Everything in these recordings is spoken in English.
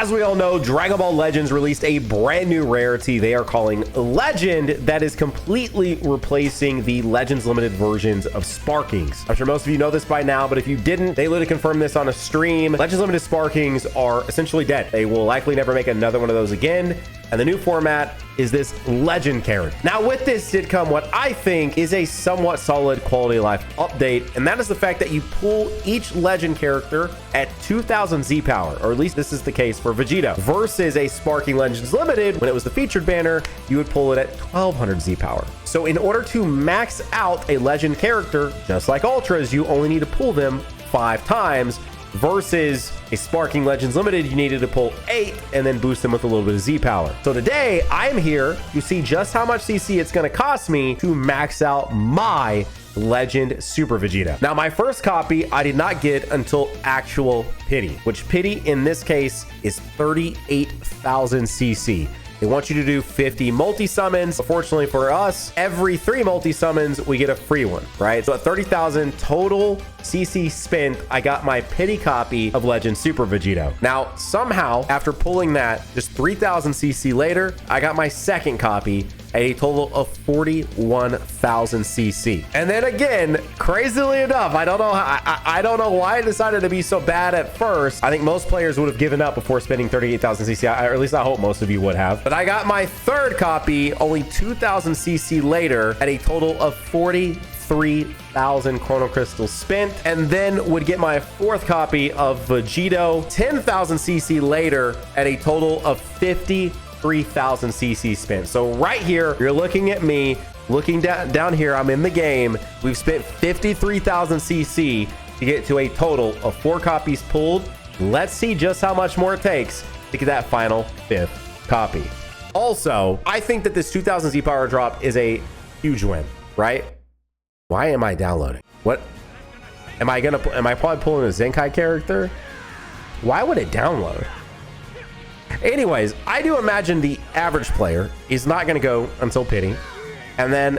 As we all know, Dragon Ball Legends released a brand new rarity they are calling Legend that is completely replacing the Legends limited versions of Sparkings. I'm sure most of you know this by now, but if you didn't, they literally confirmed this on a stream. Legends limited Sparkings are essentially dead. They will likely never make another one of those again. And the new format is this Legend character. Now, with this did come what I think is a somewhat solid quality of life update, and that is the fact that you pull each Legend character at 2000 Z power, or at least this is the case for Vegeta, versus a Sparking Legends Limited, when it was the featured banner, you would pull it at 1200 Z power. So in order to max out a Legend character, just like Ultras, you only need to pull them 5 times, versus a Sparking Legends Limited, you needed to pull 8 and then boost them with a little bit of Z power. So today, I'm here to see just how much CC it's going to cost me to max out my Legend Super Vegeta. Now, my first copy, I did not get until actual Pity, which Pity in this case is 38,000 CC. They want you to do 50 multi-summons. Fortunately for us, every 3 multi-summons, we get a free one, right? So at 30,000 total CC spent, I got my Pity copy of Legend Super Vegito. Now, somehow, after pulling that, just 3,000 CC later, I got my second copy at a total of 41,000 CC. And then again, crazily enough, I don't know why I decided to be so bad at first. I think most players would have given up before spending 38,000 CC, or at least I hope most of you would have. But I got my third copy only 2,000 CC later at a total of 43,000 Chrono Crystals spent, and then would get my fourth copy of Vegito 10,000 CC later at a total of 53,000 CC spent. So right here, you're looking at me, looking down here, I'm in the game. We've spent 53,000 CC to get to a total of 4 copies pulled. Let's see just how much more it takes to get that final 5th copy. Also, I think that this 2000 Z power drop is a huge win, right? Why am I downloading? What? Am I probably pulling a Zenkai character? Why would it download? Anyways, I do imagine the average player is not going to go until Pity and then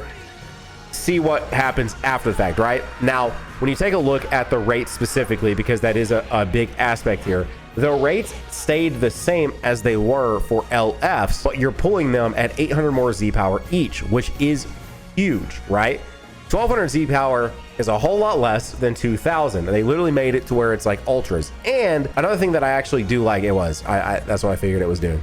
see what happens after the fact, right? Now, when you take a look at the rates specifically, because that is a big aspect here, the rates stayed the same as they were for LFs, but you're pulling them at 800 more Z power each, which is huge, right? 1200 Z power is a whole lot less than 2000. They literally made it to where it's like Ultras. And another thing that I actually do like, that's what I figured it was doing.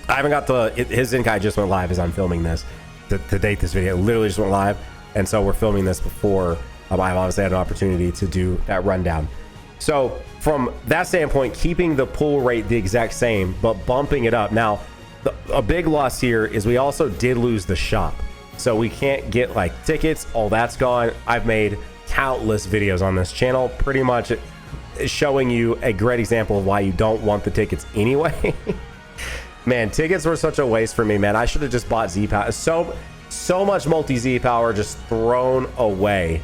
I haven't got his Zenkai just went live as I'm filming this to date this video. It literally just went live. And so we're filming this before I've obviously had an opportunity to do that rundown. So from that standpoint, keeping the pull rate the exact same, but bumping it up. Now, a big loss here is we also did lose the shop. So we can't get like tickets. All that's gone. I've made countless videos on this channel, pretty much showing you a great example of why you don't want the tickets anyway. Man, tickets were such a waste for me, man. I should have just bought Z power. So much multi Z power just thrown away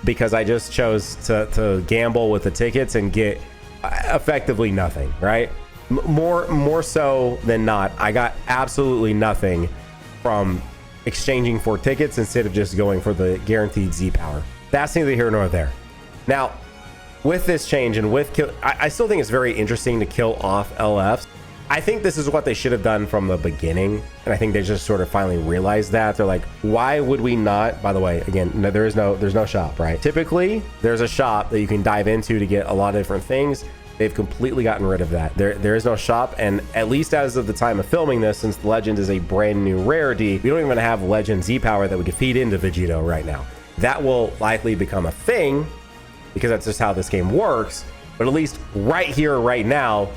because I just chose to gamble with the tickets and get effectively nothing, right? More so than not, I got absolutely nothing from exchanging for tickets instead of just going for the guaranteed Z power. That's neither here nor there. Now, with this change and with I still think it's very interesting to kill off LFs. I think this is what they should have done from the beginning, and I think they just sort of finally realized that. They're like, why would we not? By the way, again, no, there's no shop, right? Typically, there's a shop that you can dive into to get a lot of different things. They've completely gotten rid of that. There is no shop, and at least as of the time of filming this, since Legend is a brand new rarity, we don't even have Legend Z power that we could feed into Vegito right now. That will likely become a thing because that's just how this game works. But at least right here, right now,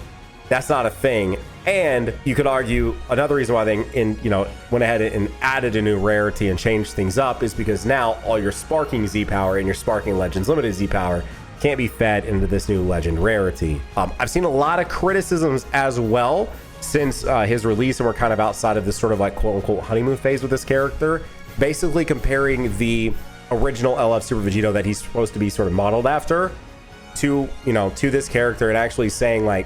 that's not a thing. And you could argue another reason why they went ahead and added a new rarity and changed things up is because now all your Sparking Z power and your Sparking Legends Limited Z power can't be fed into this new Legend rarity. I've seen a lot of criticisms as well since his release, and we're kind of outside of this sort of like quote unquote honeymoon phase with this character, basically comparing the original LF Super Vegito that he's supposed to be sort of modeled after to this character, and actually saying like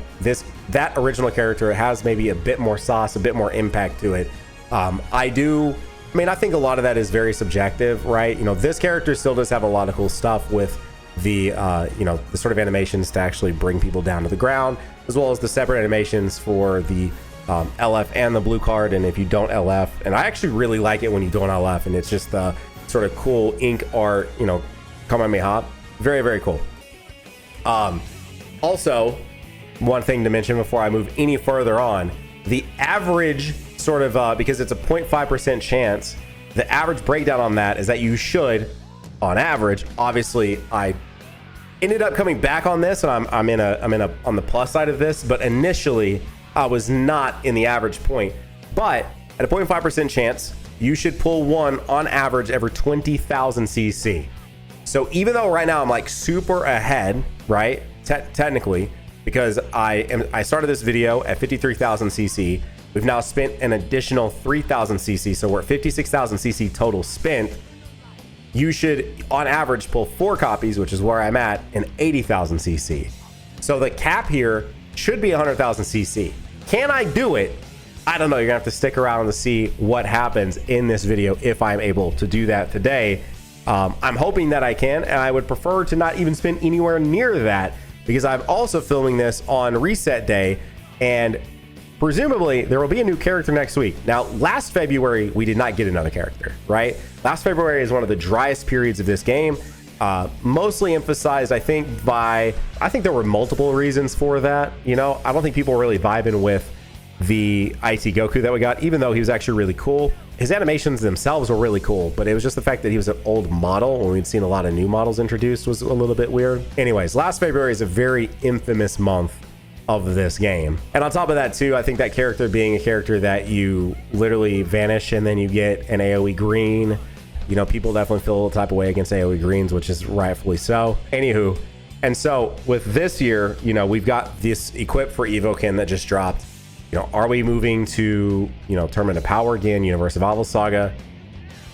that original character has maybe a bit more sauce, a bit more impact to it. I think a lot of that is very subjective, right? This character still does have a lot of cool stuff with the the sort of animations to actually bring people down to the ground. as well as the separate animations for the LF and the blue card. And if you don't LF, and I actually really like it when you don't LF, and it's just the sort of cool ink art, you know, Kamehameha. Very, very cool. Also, one thing to mention before I move any further on, the average sort of, because it's a 0.5% chance, the average breakdown on that is that you should, on average, obviously I ended up coming back on this, and I'm on the plus side of this, but initially I was not in the average point. But at a 0.5% chance, you should pull one on average every 20,000 CC. So even though right now I'm like super ahead, right? Technically, because I started this video at 53,000 CC. We've now spent an additional 3,000 CC, so we're at 56,000 CC total spent. You should, on average, pull 4 copies, which is where I'm at, in 80,000 CC. So the cap here should be 100,000 CC. Can I do it? I don't know. You're gonna have to stick around to see what happens in this video if I'm able to do that today. I'm hoping that I can, and I would prefer to not even spend anywhere near that, because I'm also filming this on reset day, and presumably there will be a new character next week. Now, last February, we did not get another character, right? Last February is one of the driest periods of this game, mostly emphasized, I think there were multiple reasons for that. You know, I don't think people were really vibing with the IT Goku that we got, even though he was actually really cool. His animations themselves were really cool, but it was just the fact that he was an old model when we'd seen a lot of new models introduced was a little bit weird. Anyways, last February is a very infamous month of this game. And on top of that too, I think that character being a character that you literally vanish and then you get an AoE green, you know, people definitely feel a type of way against AoE greens, which is rightfully so. Anywho, and so with this year, you know, we've got this equip for Evokin that just dropped. You know, are we moving to, you know, Tournament of Power again, Universe of Avil Saga?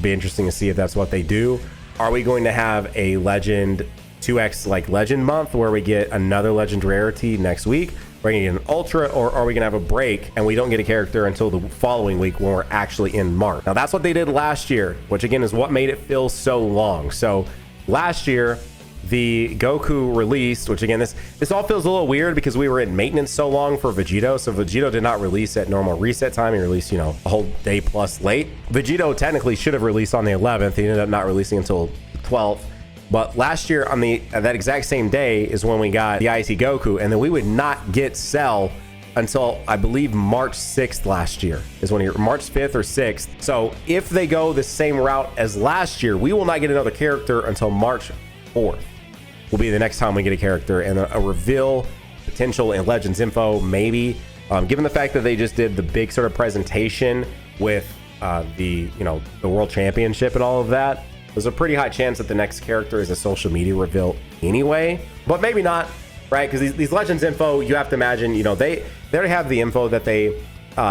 Be interesting to see if that's what they do. Are we going to have a Legend 2X like Legend month where we get another Legend rarity next week? We're gonna get an Ultra, or are we gonna have a break and we don't get a character until the following week when we're actually in March? Now that's what they did last year, which again is what made it feel so long. So last year, the Goku released, which again, this all feels a little weird because we were in maintenance so long for Vegito. So Vegito did not release at normal reset time. He released, you know, a whole day plus late. Vegito technically should have released on the 11th. He ended up not releasing until the 12th. But last year on that exact same day is when we got the IT Goku, and then we would not get Cell until I believe March 6th last year is when you're March 5th or 6th. So if they go the same route as last year, we will not get another character until March 4th. Will be the next time we get a character, and a reveal potential in Legends info, maybe. Given the fact that they just did the big sort of presentation with the World Championship and all of that, there's a pretty high chance that the next character is a social media reveal anyway, but maybe not, right? Because these Legends info, you have to imagine, you know, they already have the info that they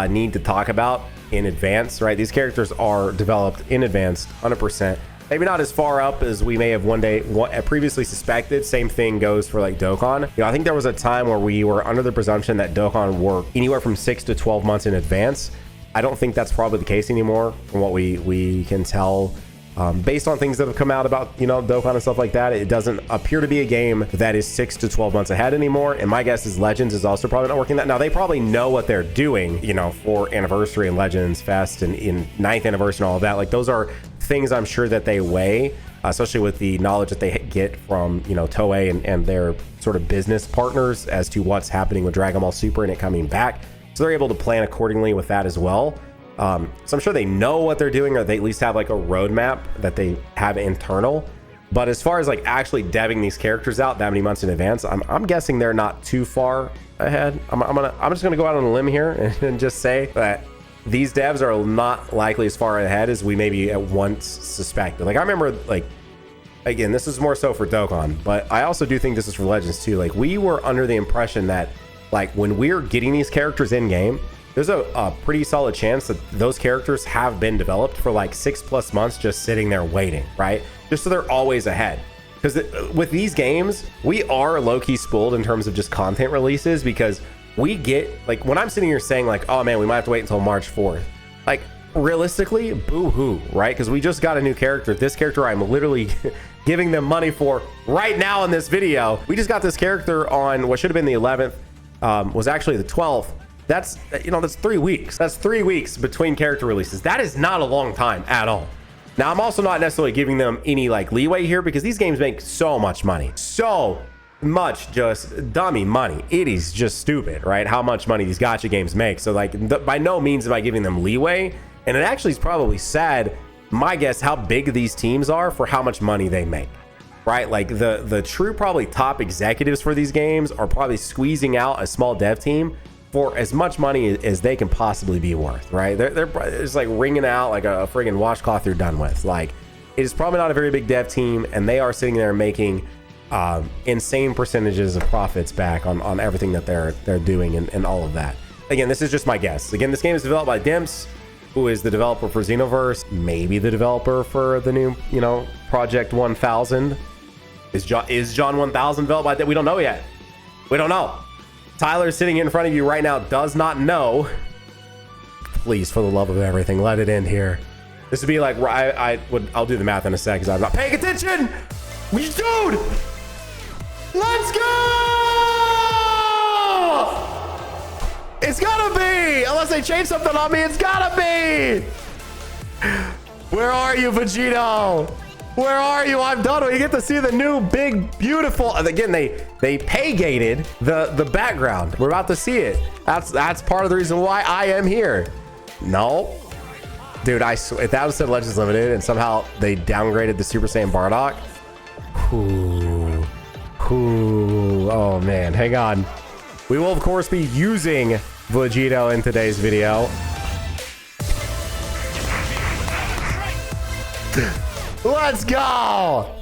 need to talk about in advance, right? These characters are developed in advance, 100%. Maybe not as far up as we may have previously suspected. Same thing goes for like Dokkan. You know, I think there was a time where we were under the presumption that Dokkan worked anywhere from 6 to 12 months in advance. I don't think that's probably the case anymore from what we can tell. Based on things that have come out about, you know, Dokkan and stuff like that, it doesn't appear to be a game that is 6 to 12 months ahead anymore. And my guess is Legends is also probably not working that. Now, they probably know what they're doing, you know, for Anniversary and Legends Fest and in 9th Anniversary and all of that. Like, those are things I'm sure that they weigh, especially with the knowledge that they get from, you know, Toei and their sort of business partners as to what's happening with Dragon Ball Super and it coming back. So they're able to plan accordingly with that as well. So I'm sure they know what they're doing, or they at least have like a roadmap that they have internal. But as far as like actually debbing these characters out that many months in advance, I'm guessing they're not too far ahead. I'm just gonna go out on a limb here and just say that these devs are not likely as far ahead as we maybe at once suspected. Like, I remember, like, again, this is more so for Dokkan, but I also do think this is for Legends too. Like, we were under the impression that, like, when we're getting these characters in game, there's a pretty solid chance that those characters have been developed for like 6+ months just sitting there waiting, right? Just so they're always ahead. Because with these games, we are low-key spoiled in terms of just content releases, because we get, like, when I'm sitting here saying like, oh man, we might have to wait until March 4th. Like, realistically, boo-hoo, right? Because we just got a new character. This character I'm literally giving them money for right now in this video. We just got this character on what should have been the 11th. was actually the 12th. That's, you know, that's 3 weeks. That's 3 weeks between character releases. That is not a long time at all. Now, I'm also not necessarily giving them any like leeway here because these games make so much money. So much just dummy money. It is just stupid, right? How much money these gacha games make. So like by no means am I giving them leeway. And it actually is probably sad, my guess, how big these teams are for how much money they make, right? Like the true probably top executives for these games are probably squeezing out a small dev team for as much money as they can possibly be worth, right? They're it's like wringing out like a friggin' washcloth you're done with. Like, it is probably not a very big dev team, and they are sitting there making insane percentages of profits back on everything that they're doing and all of that. Again, this is just my guess. Again, this game is developed by Dimps, who is the developer for Xenoverse, maybe the developer for the new, you know, Project 1000. Is John 1000 developed by that? We don't know yet. We don't know. Tyler sitting in front of you right now does not know. Please, for the love of everything, let it end here. This would be like, I'll do the math in a sec because I'm not paying attention. Dude, let's go! It's gotta be, unless they change something on me, it's gotta be. Where are you, Vegito? Where are you? I'm done. You get to see the new big, beautiful. Again, they pay gated the background. We're about to see it. That's part of the reason why I am here. No, dude, I swear, if that was said Legends Limited and somehow they downgraded the Super Saiyan Bardock. Oh man, hang on. We will of course be using Vegito in today's video. Let's go.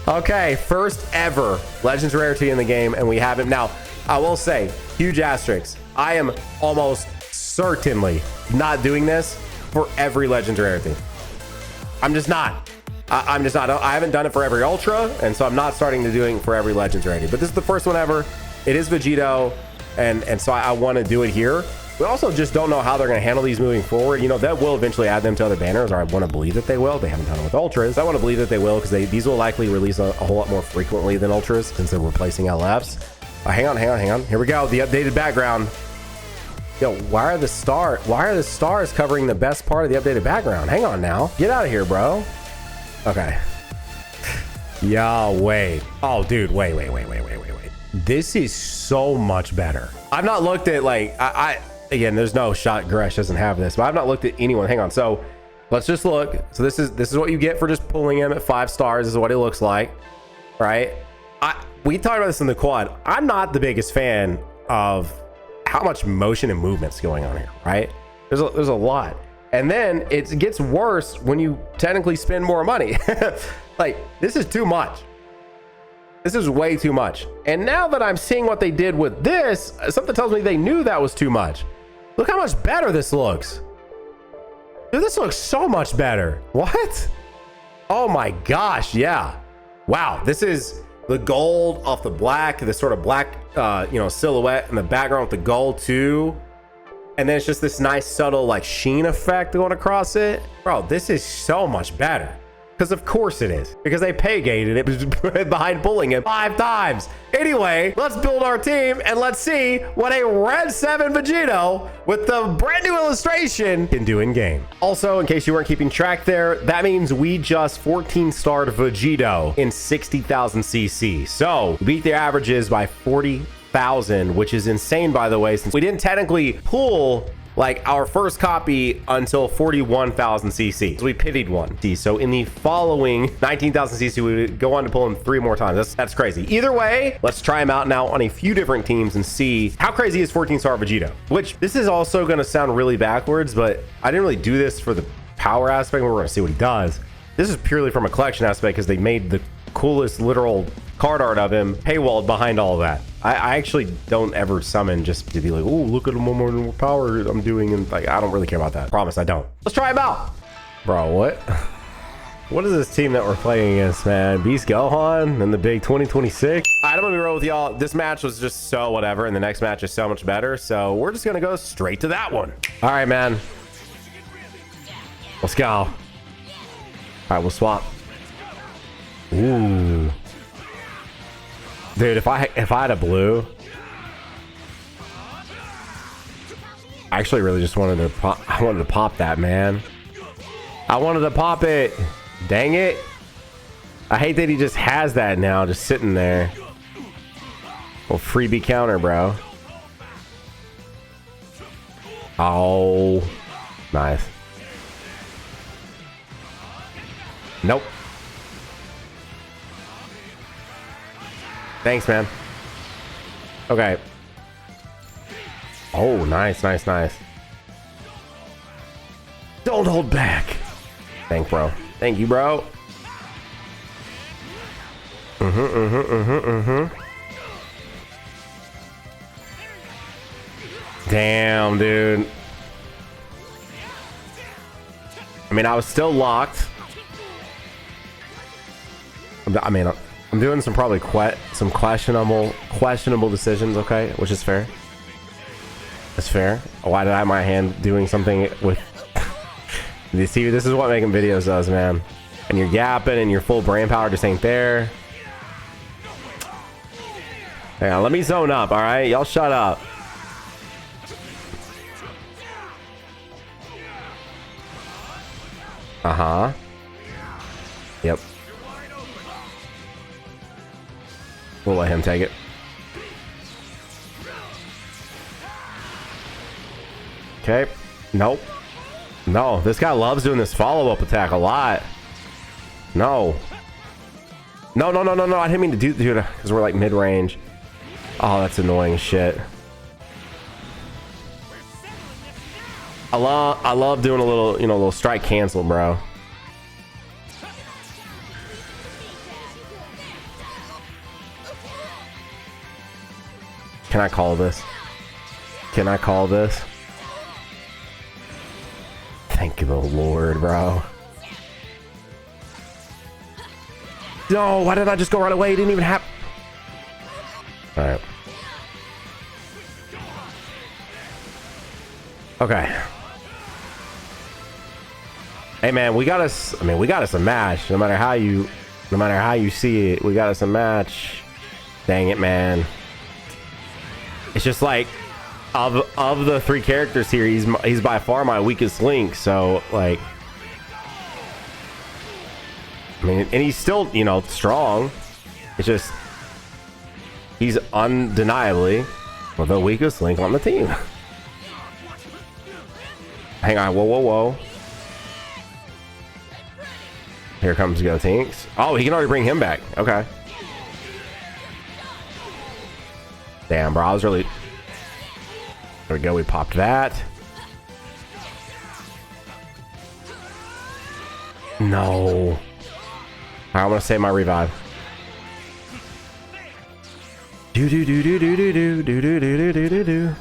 Okay, first ever Legends Rarity in the game, and we have him. Now, I will say, huge asterisks. I am almost certainly not doing this for every Legends Rarity. I'm just not. I'm just not. I haven't done it for every Ultra, and so I'm not starting to doing it for every Legends Rarity. But this is the first one ever. It is Vegito, and so I want to do it here. We also just don't know how they're going to handle these moving forward. You know, that will eventually add them to other banners, or I want to believe that they will. They haven't done it with Ultras. I want to believe that they will because these will likely release a whole lot more frequently than Ultras since they're replacing LFs. Hang on. Here we go. The updated background. Yo, why are the stars covering the best part of the updated background? Hang on now. Get out of here, bro. Okay. Yo, wait. Oh, dude, wait. This is so much better. I've not looked at like again, there's no shot Gresh doesn't have this, but I've not looked at anyone. Hang on. So let's just look. So this is what you get for just pulling him at 5 stars. This is what he looks like, right? We talked about this in the quad. I'm not the biggest fan of how much motion and movement's going on here, right? There's a lot. And then it gets worse when you technically spend more money. Like, this is too much. This is way too much. And now that I'm seeing what they did with this, something tells me they knew that was too much. Look how much better this looks. Dude, this looks so much better. What? Oh my gosh, yeah. Wow, this is the gold off the black, the sort of black, you know, silhouette in the background with the gold too. And then it's just this nice subtle like sheen effect going across it. Bro, this is so much better. Because of course it is. Because they pay gated it behind pulling it 5 times. Anyway, let's build our team and let's see what a Red 7 Vegito with the brand new illustration can do in game. Also, in case you weren't keeping track there, that means we just 14-starred Vegito in 60,000 CC. So we beat their averages by 40,000, which is insane, by the way, since we didn't technically pull like our first copy until 41,000 CC. So we pitied one. So in the following 19,000 CC, we would go on to pull him 3 more times. That's crazy. Either way, let's try him out now on a few different teams and see how crazy is 14-star Vegito. Which this is also going to sound really backwards, but I didn't really do this for the power aspect. We're going to see what he does. This is purely from a collection aspect because they made the coolest literal card art of him paywalled behind all of that. I actually don't ever summon just to be like, oh, look at more power I'm doing, and like I don't really care about that. Promise I don't. Let's try him out. Bro, what is this team that we're playing against, man? Beast Gohan and the big 2026. I'm gonna be real with y'all. This match was just so whatever, and the next match is so much better, so we're just gonna go straight to that one. All right, man, let's go. All right, we'll swap. Ooh, dude, if I had a blue, I actually really just wanted to pop. I wanted to pop that, man. I wanted to pop it. Dang it. I hate that he just has that now, just sitting there. Well, freebie counter, bro. Oh, nice. Nope. Thanks, man. Okay. Oh, nice, nice, nice. Don't hold back. Thank, bro. Thank you, bro. Damn, dude. I mean, I was still locked. I mean, I'm doing some probably some questionable decisions, okay, which is fair. That's fair. Why did I have my hand doing something with? You see, this is what making videos does, man. And you're yapping, and your full brain power just ain't there. Hang on, let me zone up, all right? Y'all shut up. Uh-huh. Yep. We'll let him take it. Okay. Nope. No, this guy loves doing this follow-up attack a lot. No. No, no, no, no, no. I didn't mean to do it because we're like mid-range. Oh, that's annoying as shit. I love doing a little, you know, a little strike cancel, bro. Can I call this? Can I call this? Thank you, the Lord, bro. No, why did I just go right away? It didn't even happen. All right. Okay. Hey, man, we got us. I mean, we got us a match. No matter how you see it, we got us a match. Dang it, man. It's just like of the three characters here, he's by far my weakest link. So like, I mean, and he's still, you know, strong. It's just he's undeniably the weakest link on the team. Hang on, whoa, whoa, whoa. Here comes Gotinks. Oh, he can already bring him back. Okay. Damn, bro, I was really... There we go, we popped that. No. All right, I'm gonna save my revive. Do do do do do do do do do do do do do.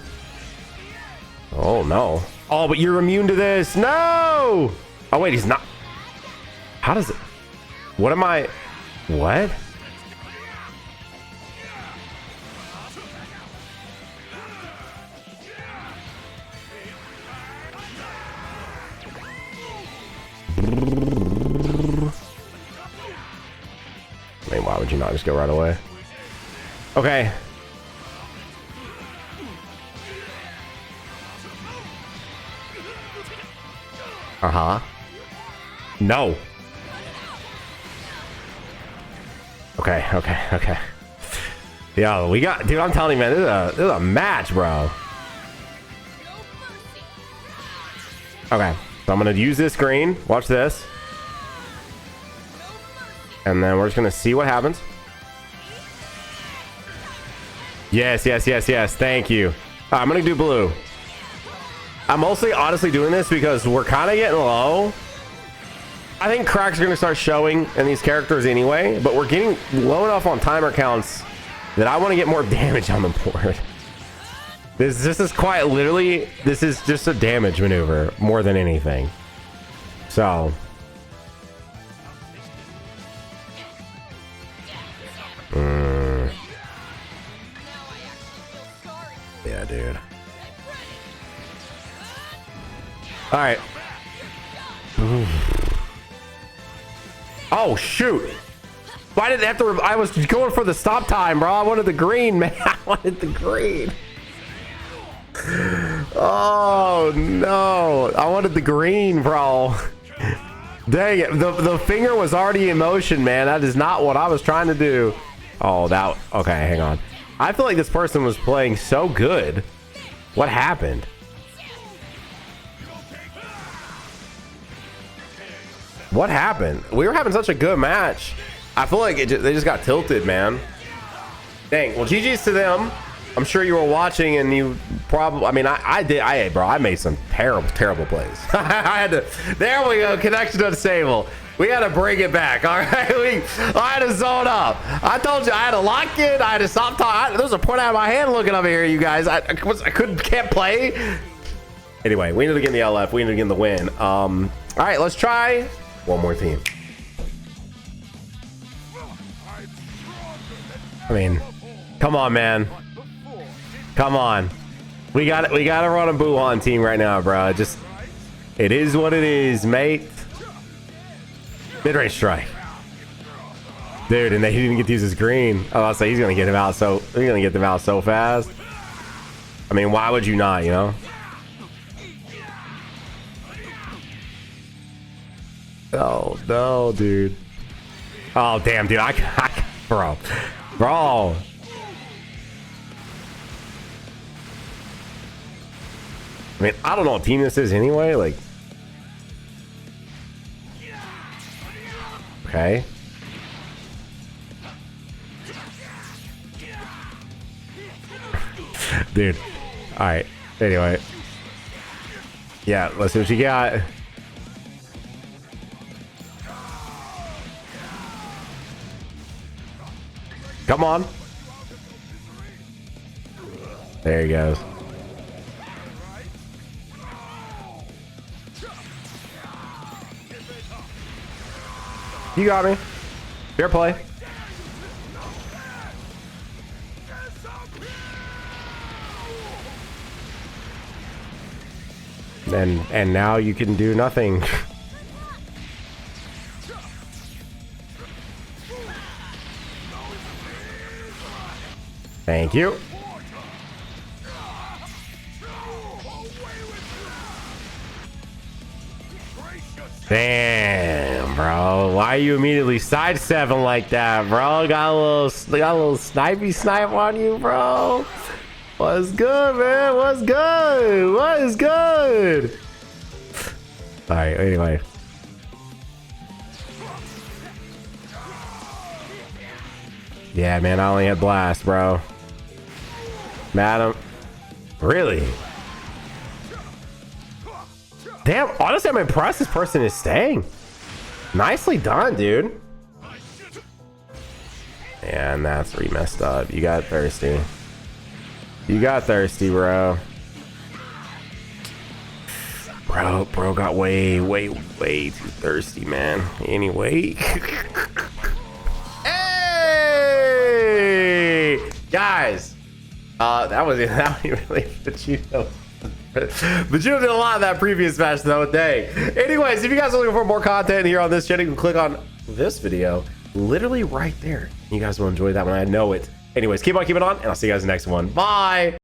Oh no. Oh, but you're immune to this. No. Oh wait, he's not. How does it? What am I? What? I mean, why would you not just go right away? Okay. Uh-huh. No. Okay, okay, okay. Yo, we got... Dude, I'm telling you, man, this is a match, bro. Okay. So I'm going to use this green. Watch this. And then we're just going to see what happens. Yes, yes, yes, yes. Thank you. All right, I'm going to do blue. I'm mostly honestly doing this because we're kind of getting low. I think cracks are going to start showing in these characters anyway, but we're getting low enough on timer counts that I want to get more damage on the board. This is quite literally, this is just a damage maneuver more than anything. So... Yeah, dude. All right. Oh, shoot. Why did they have to... I was going for the stop time, bro. I wanted the green, man. I wanted the green. Oh, Oh no, I wanted the green, bro. Dang it, the finger was already in motion, man. That is not what I was trying to do. Oh, that, okay, hang on. I feel like this person was playing so good. What happened? What happened? We were having such a good match. I feel like they just got tilted, man. Dang, well, GG's to them. I'm sure you were watching and you probably, I mean, I made some terrible plays. I had to, there we go, connection unstable. We had to bring it back, all right? I had to zone up. I told you, I had to lock in, I had to stop talking. There was a point out of my hand looking over here, you guys. I can't play. Anyway, we need to get in the LF, we need to get in the win. All right, let's try one more team. I mean, come on, man. Come on, we got to run a Buhan team right now, bro. Just, it is what it is, mate. Mid-range strike, dude, and he didn't get to use his green. Oh, I'll say he's gonna get them out so fast. I mean, why would you not? You know. Oh no, dude. Oh damn, dude. Bro. I mean, I don't know what team this is anyway. Like, okay. Dude. All right. Anyway. Yeah, let's see what you got. Come on. There he goes. You got me. Fair play. And now you can do nothing. Thank you. Damn, bro. Why are you immediately sidestepping like that, bro? Got a little snipey snipe on you, bro. What's good, man? What's good? What is good? All right, anyway. Yeah, man, I only had blast, bro. Madam. Really? Damn, honestly, I'm impressed this person is staying. Nicely done, dude. And that's where you messed up. You got thirsty. You got thirsty, bro. Bro got way too thirsty, man. Anyway. Hey! Guys. That was really Vegeta. Vegeta did a lot of that previous match though. Dang. Anyways, if you guys are looking for more content here on this channel, you can click on this video literally right there. You guys will enjoy that one. I know it. Anyways, keep on keeping on, and I'll see you guys in the next one. Bye.